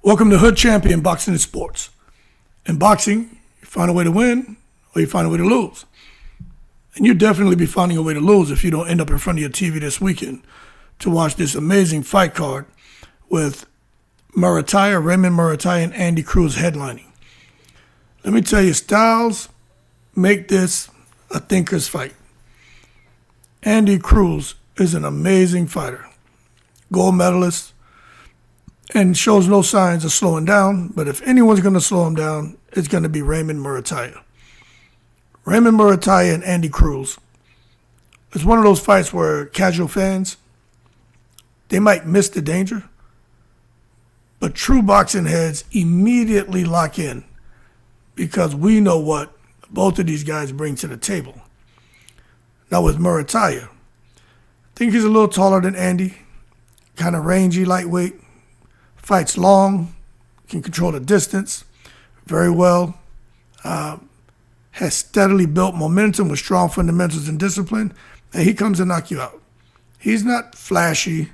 Welcome to Hood Champion Boxing and Sports. In boxing, you find a way to win or you find a way to lose. And you'll definitely be finding a way to lose if you don't end up in front of your TV this weekend to watch this amazing fight card with Raymond Muratalla, and Andy Cruz headlining. Let me tell you, styles make this a thinker's fight. Andy Cruz is an amazing fighter, gold medalist, and shows no signs of slowing down. But if anyone's going to slow him down, it's going to be Raymond Muratalla. Raymond Muratalla and Andy Cruz. It's one of those fights where casual fans, they might miss the danger, but true boxing heads immediately lock in because we know what both of these guys bring to the table. Now with Muratalla, I think he's a little taller than Andy, kind of rangy, lightweight, fights long, can control the distance very well, has steadily built momentum with strong fundamentals and discipline, and he comes to knock you out. He's not flashy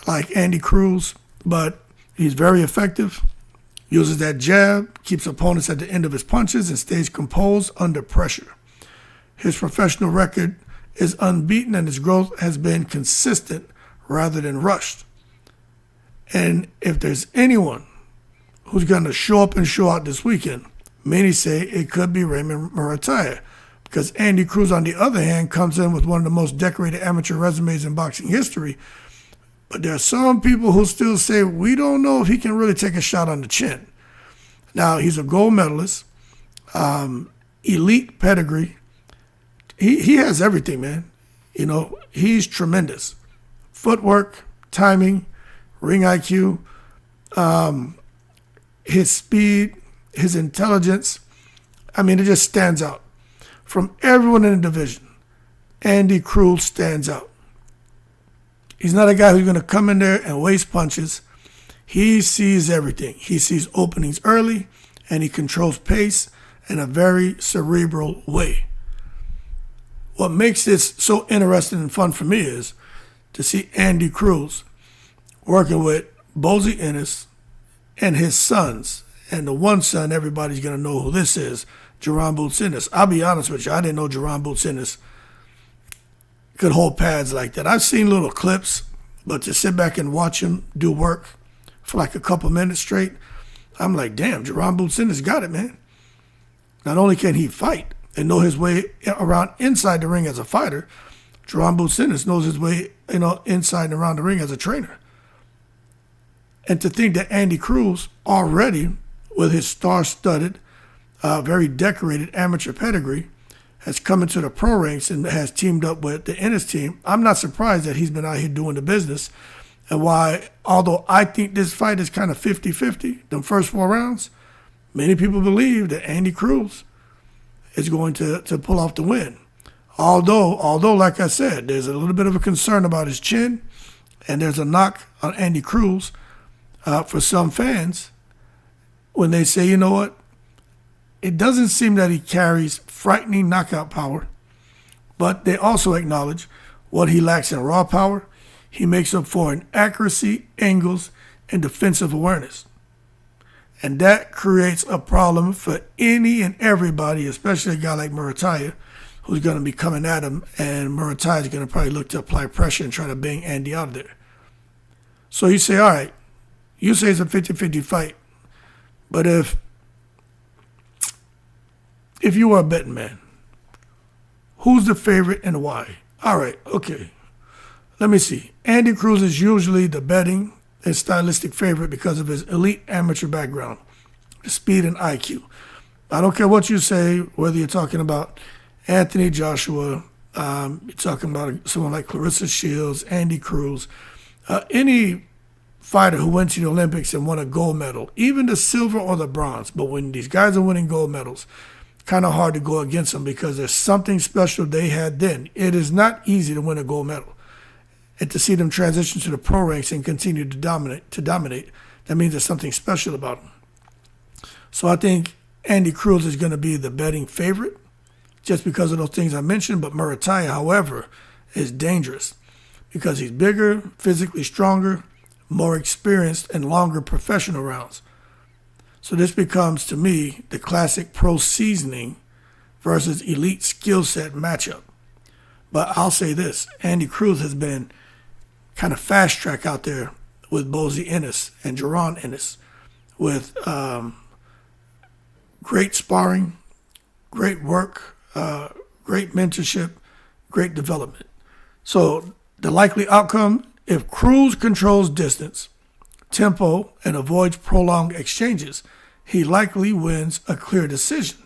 like Andy Cruz, but he's very effective, uses that jab, keeps opponents at the end of his punches, and stays composed under pressure. His professional record is unbeaten, and his growth has been consistent rather than rushed. And if there's anyone who's going to show up and show out this weekend, many say it could be Raymond Muratalla, because Andy Cruz, on the other hand, comes in with one of the most decorated amateur resumes in boxing history. But there are some people who still say, we don't know if he can really take a shot on the chin. Now, he's a gold medalist, elite pedigree. He has everything, man. You know, he's tremendous. Footwork, timing, ring IQ, his speed, his intelligence. I mean, it just stands out. From everyone in the division, Andy Cruz stands out. He's not a guy who's going to come in there and waste punches. He sees everything. He sees openings early, and he controls pace in a very cerebral way. What makes this so interesting and fun for me is to see Andy Cruz working with Bozy Ennis and his sons. And the one son, everybody's going to know who this is, Jerome Baxter. I'll be honest with you, I didn't know Jerome Baxter could hold pads like that. I've seen little clips, but to sit back and watch him do work for like a couple minutes straight, I'm like, damn, Jerome Baxter's got it, man. Not only can he fight and know his way around inside the ring as a fighter, Jerome Baxter knows his way, inside and around the ring as a trainer. And to think that Andy Cruz already, with his star-studded, very decorated amateur pedigree, has come into the pro ranks and has teamed up with the Ennis team, I'm not surprised that he's been out here doing the business. And why, although I think this fight is kind of 50-50, the first 4 rounds, many people believe that Andy Cruz is going to pull off the win. Although, like I said, there's a little bit of a concern about his chin, and there's a knock on Andy Cruz for some fans when they say, you know what, it doesn't seem that he carries frightening knockout power, but they also acknowledge what he lacks in raw power, he makes up for in accuracy, angles, and defensive awareness. And that creates a problem for any and everybody, especially a guy like Muratalla, who's going to be coming at him, and Muratalla is going to probably look to apply pressure and try to bang Andy out of there. So you say, all right, you say it's a 50-50 fight, but if you were a betting man, who's the favorite and why? All right, okay. Let me see. Andy Cruz is usually the betting and stylistic favorite because of his elite amateur background, speed and IQ. I don't care what you say, whether you're talking about Anthony Joshua, you're talking about someone like Clarissa Shields, Andy Cruz, any fighter who went to the Olympics and won a gold medal, even the silver or the bronze. But when these guys are winning gold medals, kind of hard to go against them because there's something special they had then. It is not easy to win a gold medal. And to see them transition to the pro ranks and continue to dominate, that means there's something special about them. So I think Andy Cruz is going to be the betting favorite just because of those things I mentioned. But Muratalla, however, is dangerous because he's bigger, physically stronger, more experienced and longer professional rounds. So this becomes, to me, the classic pro seasoning versus elite skill set matchup. But I'll say this, Andy Cruz has been kind of fast track out there with Bozy Ennis and Jerome Ennis with great sparring, great work, great mentorship, great development. So the likely outcome, if Cruz controls distance, tempo, and avoids prolonged exchanges, he likely wins a clear decision.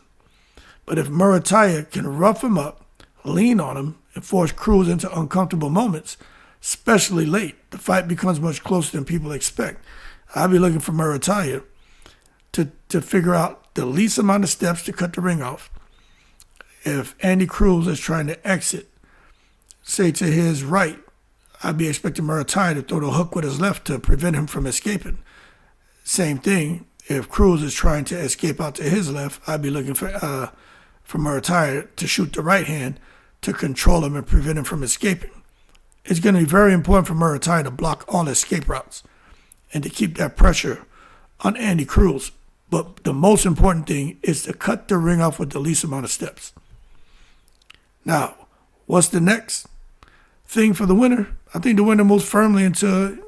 But if Muratalla can rough him up, lean on him, and force Cruz into uncomfortable moments, especially late, the fight becomes much closer than people expect. I'll be looking for Muratalla to figure out the least amount of steps to cut the ring off. If Andy Cruz is trying to exit, say to his right, I'd be expecting Muratalla to throw the hook with his left to prevent him from escaping. Same thing, if Cruz is trying to escape out to his left, I'd be looking for Muratalla to shoot the right hand to control him and prevent him from escaping. It's going to be very important for Muratalla to block all escape routes and to keep that pressure on Andy Cruz. But the most important thing is to cut the ring off with the least amount of steps. Now, what's the next thing for the winner? I think the winner moves firmly into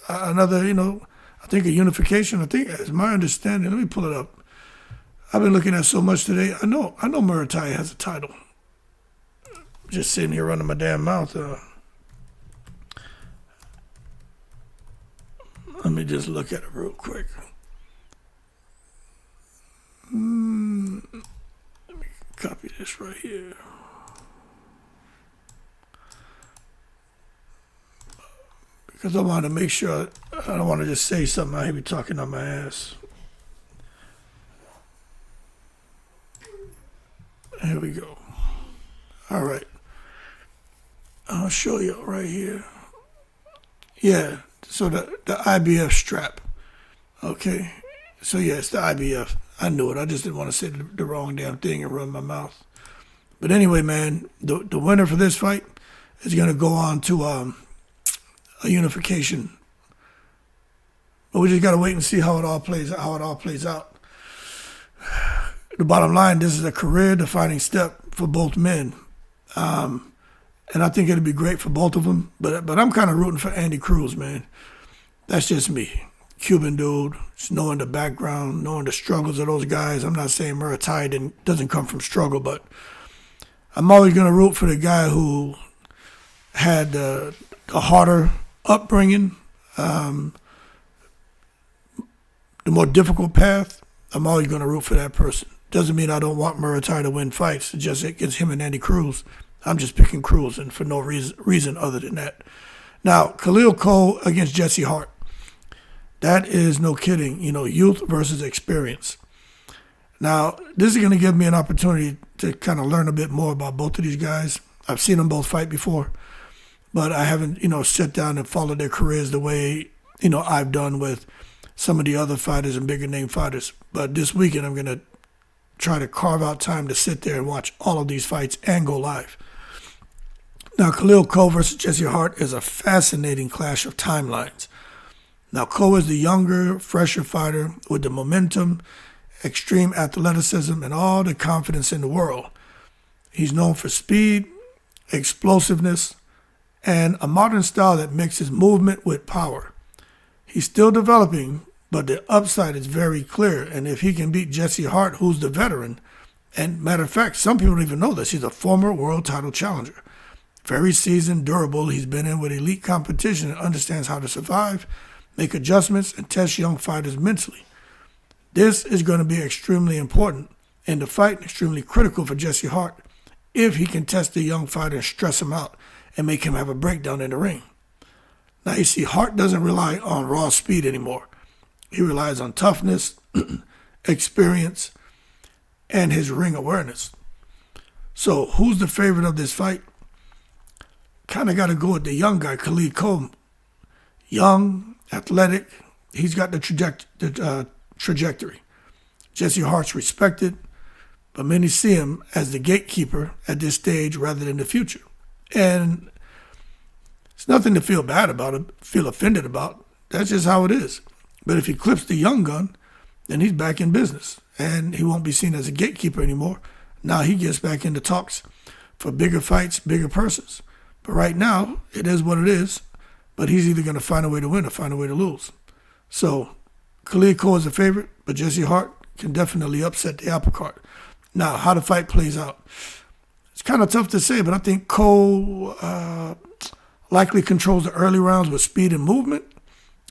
another, I think a unification. I think, as my understanding, let me pull it up. I've been looking at so much today. I know Muratalla has a title. Just sitting here running my damn mouth. Let me just look at it real quick. Let me copy this right here. Because I want to make sure I don't want to just say something I be talking on my ass. Here we go. All right. I'll show you right here. Yeah, so the IBF strap. Okay. So yeah, it's the IBF. I knew it. I just didn't want to say the wrong damn thing and run my mouth. But anyway, man, the winner for this fight is going to go on to a unification. But we just got to wait and see how it all plays out. The bottom line, this is a career-defining step for both men. And I think it'll be great for both of them. But I'm kind of rooting for Andy Cruz, man. That's just me. Cuban dude, just knowing the background, knowing the struggles of those guys. I'm not saying Muratalla doesn't come from struggle, but I'm always going to root for the guy who had a harder upbringing, the more difficult path. I'm always going to root for that person. Doesn't mean I don't want Muratalla to win fights. It's just against him and Andy Cruz. I'm just picking Cruz, and for no reason other than that. Now, Khalil Coe against Jesse Hart. That is no kidding, youth versus experience. Now, this is going to give me an opportunity to kind of learn a bit more about both of these guys. I've seen them both fight before, but I haven't, sat down and followed their careers the way, I've done with some of the other fighters and bigger name fighters. But this weekend, I'm going to try to carve out time to sit there and watch all of these fights and go live. Now, Khalil Coe versus Jesse Hart is a fascinating clash of timelines. Now, Coe is the younger, fresher fighter with the momentum, extreme athleticism, and all the confidence in the world. He's known for speed, explosiveness, and a modern style that mixes movement with power. He's still developing, but the upside is very clear. And if he can beat Jesse Hart, who's the veteran, and matter of fact, some people don't even know this, he's a former world title challenger. Very seasoned, durable. He's been in with elite competition and understands how to survive, make adjustments, and test young fighters mentally. This is going to be extremely important in the fight and extremely critical for Jesse Hart if he can test the young fighter and stress him out and make him have a breakdown in the ring. Now, you see, Hart doesn't rely on raw speed anymore. He relies on toughness, experience, and his ring awareness. So who's the favorite of this fight? Kind of got to go with the young guy, Khalil Coe. Young, athletic. He's got the trajectory. Jesse Hart's respected, but many see him as the gatekeeper at this stage rather than the future. And it's nothing to feel bad about, feel offended about. That's just how it is. But if he clips the young gun, then he's back in business. And he won't be seen as a gatekeeper anymore. Now he gets back into talks for bigger fights, bigger purses. But right now, it is what it is. But he's either going to find a way to win or find a way to lose. So Khalil Coe is a favorite, but Jesse Hart can definitely upset the apple cart. Now, how the fight plays out. It's kind of tough to say, but I think Coe likely controls the early rounds with speed and movement.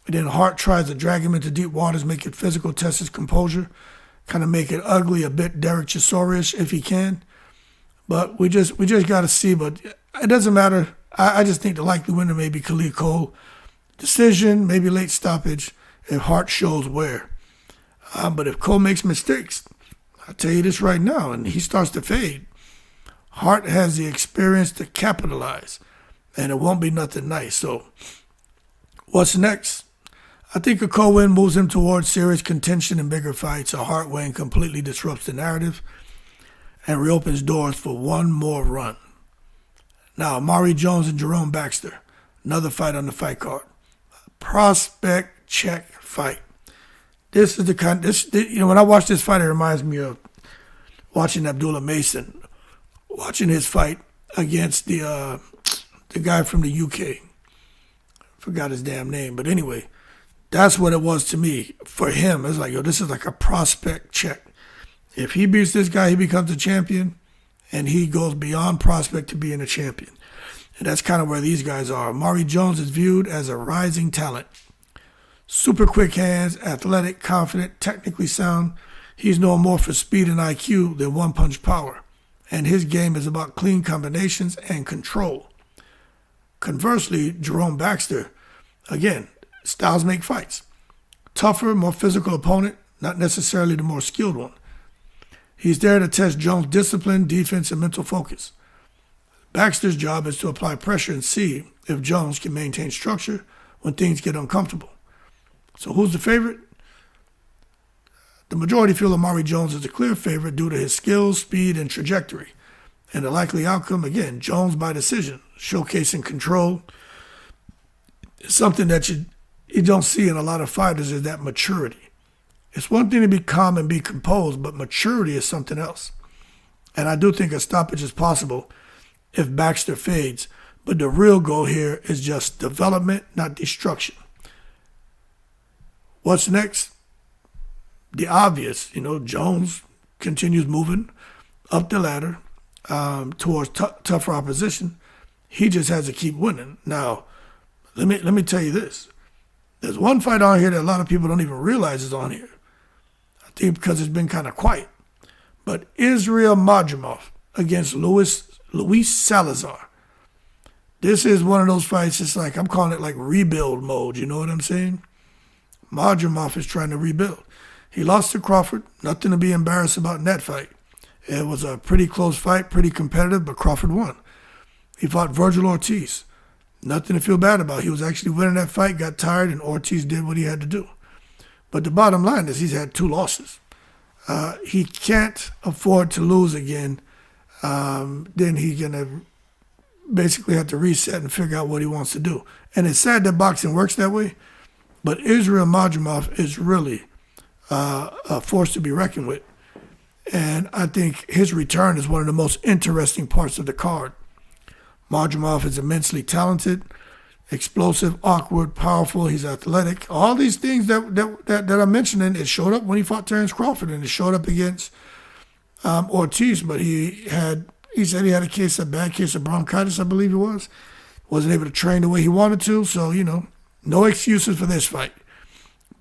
And then Hart tries to drag him into deep waters, make it physical, test his composure, kind of make it ugly, a bit Derek Chisora-ish if he can. But we just got to see. But it doesn't matter. I just think the likely winner may be Khalil Coe. Decision, maybe late stoppage, if Hart shows where. But if Coe makes mistakes, I'll tell you this right now, and he starts to fade, Hart has the experience to capitalize, and it won't be nothing nice. So what's next? I think a Coe win moves him towards serious contention and bigger fights. A Hart win completely disrupts the narrative and reopens doors for one more run. Now, Omari Jones and Jerome Baxter, another fight on the fight card. Prospect check fight. This is the kind. When I watch this fight, it reminds me of watching Abdullah Mason, watching his fight against the guy from the UK. Forgot his damn name, but anyway, that's what it was to me. For him, it's like, this is like a prospect check. If he beats this guy, he becomes a champion, and he goes beyond prospect to being a champion. And that's kind of where these guys are. Omari Jones is viewed as a rising talent. Super quick hands, athletic, confident, technically sound. He's known more for speed and IQ than one-punch power. And his game is about clean combinations and control. Conversely, Jerome Baxter, again, styles make fights. Tougher, more physical opponent, not necessarily the more skilled one. He's there to test Jones' discipline, defense, and mental focus. Baxter's job is to apply pressure and see if Jones can maintain structure when things get uncomfortable. So who's the favorite? The majority feel Omari Jones is the clear favorite due to his skills, speed, and trajectory. And the likely outcome, again, Jones by decision, showcasing control. Something that you don't see in a lot of fighters is that maturity. It's one thing to be calm and be composed, but maturity is something else. And I do think a stoppage is possible if Baxter fades. But the real goal here is just development, not destruction. What's next? The obvious, Jones continues moving up the ladder towards tougher opposition. He just has to keep winning. Now, let me tell you this. There's one fight on here that a lot of people don't even realize is on here. I think because it's been kind of quiet. But Israïl Madrimov against Luis Salazar. This is one of those fights, it's like, I'm calling it like rebuild mode, you know what I'm saying? Madrimov is trying to rebuild. He lost to Crawford, nothing to be embarrassed about in that fight. It was a pretty close fight, pretty competitive, but Crawford won. He fought Vergil Ortiz. Nothing to feel bad about. He was actually winning that fight, got tired, and Ortiz did what he had to do. But the bottom line is he's had 2 losses. He can't afford to lose again. Then he's going to basically have to reset and figure out what he wants to do. And it's sad that boxing works that way, but Israïl Madrimov is really a force to be reckoned with. And I think his return is one of the most interesting parts of the card. Madrimov is immensely talented, explosive, awkward, powerful. He's athletic. All these things that I'm mentioning, it showed up when he fought Terence Crawford, and it showed up against Ortiz. But he said he had a bad case of bronchitis, I believe it was. Wasn't able to train the way he wanted to. So, no excuses for this fight.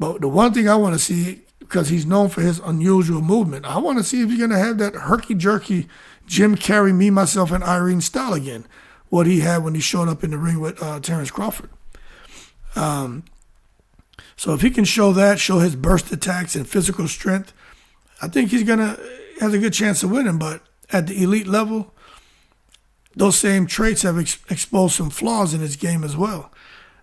But the one thing I want to see, because he's known for his unusual movement, I want to see if he's going to have that herky-jerky Jim Carrey, me, myself, and Irene style again. What he had when he showed up in the ring with Terence Crawford. So if he can show his burst attacks and physical strength, I think has a good chance of winning. But at the elite level, those same traits have exposed some flaws in his game as well.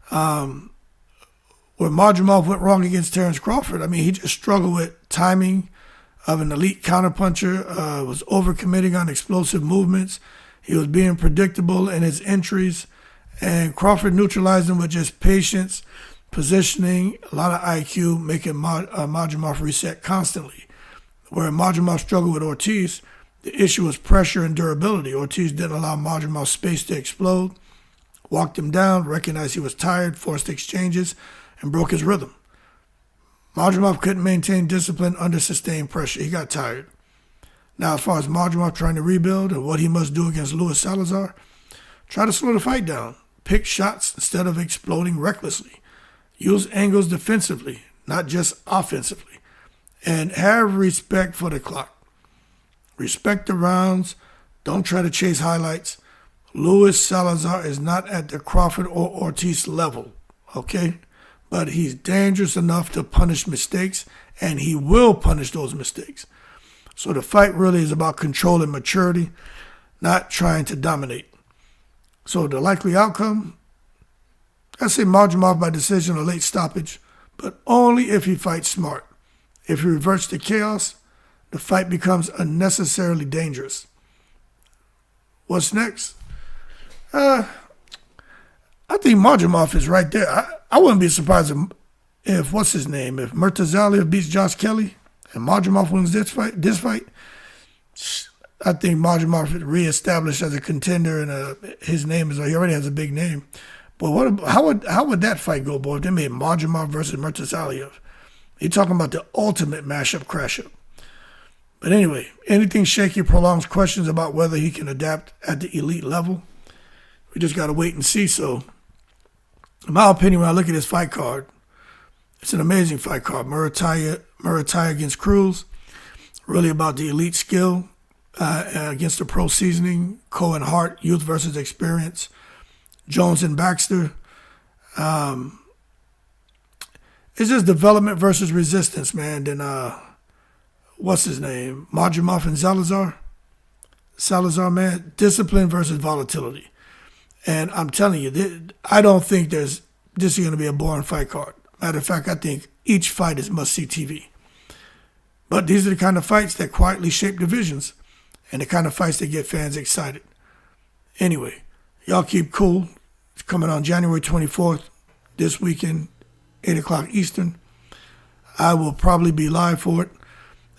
Where Madrimov went wrong against Terence Crawford, he just struggled with timing of an elite counterpuncher, was overcommitting on explosive movements. He was being predictable in his entries, and Crawford neutralized him with just patience, positioning, a lot of IQ, making Madrimov reset constantly. Where Madrimov struggled with Ortiz, the issue was pressure and durability. Ortiz didn't allow Madrimov's space to explode, walked him down, recognized he was tired, forced exchanges, and broke his rhythm. Madrimov couldn't maintain discipline under sustained pressure. He got tired. Now, as far as Madrimov trying to rebuild and what he must do against Luis Salazar, try to slow the fight down. Pick shots instead of exploding recklessly. Use angles defensively, not just offensively. And have respect for the clock. Respect the rounds. Don't try to chase highlights. Luis Salazar is not at the Crawford or Ortiz level, okay? But he's dangerous enough to punish mistakes, and he will punish those mistakes. So the fight really is about control and maturity, not trying to dominate. So the likely outcome, I say Madrimov by decision or late stoppage, but only if he fights smart. If he reverts to chaos, the fight becomes unnecessarily dangerous. What's next? I think Madrimov is right there. I wouldn't be surprised if what's his name, if Muratalla beats Josh Kelly and Madrimov wins this fight, I think Madrimov is reestablished as a contender, and his name is, he already has a big name. But how would that fight go, boy, if they made Madrimov versus Muratalla? You're talking about the ultimate mashup crasher. But anyway, anything shaky prolongs questions about whether he can adapt at the elite level. We just got to wait and see. So, in my opinion, when I look at this fight card, it's an amazing fight card. Muratalla against Cruz, really about the elite skill against the pro seasoning. Coe and Hart, youth versus experience. Jones and Baxter. It's just development versus resistance, man. Then, what's his name? Madrimov and Salazar. Salazar, man. Discipline versus volatility. And I'm telling you, I don't think this is going to be a boring fight card. Matter of fact, I think each fight is must-see TV. But these are the kind of fights that quietly shape divisions and the kind of fights that get fans excited. Anyway, y'all keep cool. It's coming on January 24th, this weekend, 8 o'clock Eastern. I will probably be live for it,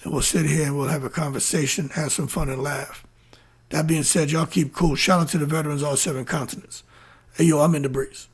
and we'll sit here and we'll have a conversation, have some fun, and laugh. That being said, y'all keep cool. Shout out to the veterans all 7 continents. Hey, yo, I'm in the breeze.